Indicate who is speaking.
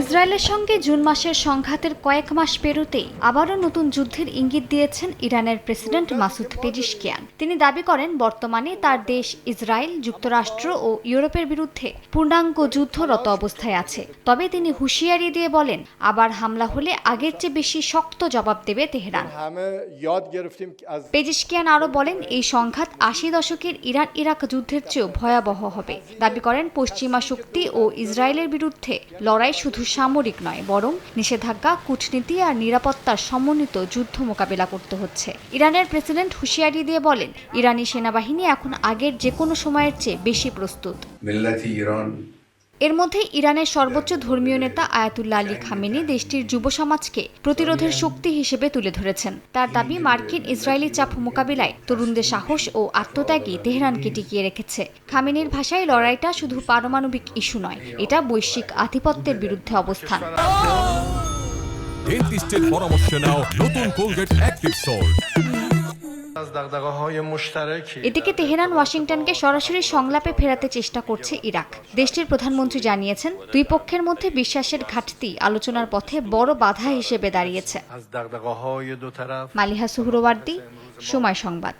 Speaker 1: ইসরায়েলের সঙ্গে জুন মাসের সংঘাতের কয়েক মাস পেরোতেই আবারও নতুন যুদ্ধের ইঙ্গিত দিয়েছেন ইরানের প্রেসিডেন্ট মাসুদ পেজিশকিয়ান। তিনি দাবি করেন বর্তমানে তার দেশ ইসরায়েল, যুক্তরাষ্ট্র ও ইউরোপের বিরুদ্ধে পূর্ণাঙ্গ যুদ্ধরত অবস্থায় আছে। তবে তিনি হুঁশিয়ারি দিয়ে বলেন, আবার হামলা হলে আগের চেয়ে বেশি শক্ত জবাব দেবে তেহরান। পেজিশকিয়ান আরও বলেন, এই সংঘাত ৮০ দশকের ইরান ইরাক যুদ্ধের চেয়েও ভয়াবহ হবে। দাবি করেন পশ্চিমা শক্তি ও ইসরায়েলের বিরুদ্ধে লড়াই শুধু সামরিক নয়, বরং নিষেধাজ্ঞা, কূটনীতি আর নিরাপত্তার সমন্বিত যুদ্ধ মোকাবেলা করতে হচ্ছে। ইরানের প্রেসিডেন্ট হুঁশিয়ারি দিয়ে বলেন, ইরানি সেনাবাহিনী এখন আগের যে কোনো সময়ের চেয়ে বেশি প্রস্তুত। এর মধ্যে ইরানের সর্বোচ্চ ধর্মীয় নেতা আয়াতুল্লাহ আলী খামেনি দেশটির যুব সমাজকে প্রতিরোধের শক্তি হিসেবে তুলে ধরেছেন। তার দাবি, মার্কিন ইসরায়েলি চাপ মোকাবিলায় তরুণদের সাহস ও আত্মত্যাগই তেহরানকে টিকিয়ে রেখেছে। খামেনির ভাষায় লড়াইটা শুধু পারমাণবিক ইস্যু নয়, এটা বৈশ্বিক আধিপত্যের বিরুদ্ধে অবস্থান।
Speaker 2: ডেন্টিস্টের পরামর্শ নাও নতুন কোলগেট অ্যাক্টিভ সল্ট।
Speaker 1: এদিকে তেহরান ওয়াশিংটনকে সরাসরি সংলাপে ফেরাতে চেষ্টা করছে ইরাক। দেশটির প্রধানমন্ত্রী জানিয়েছেন, দুই পক্ষের মধ্যে বিশ্বাসের ঘাটতি আলোচনার পথে বড় বাধা হিসেবে দাঁড়িয়েছে। মালিহা সুহরওয়ার্দী, সময় সংবাদ।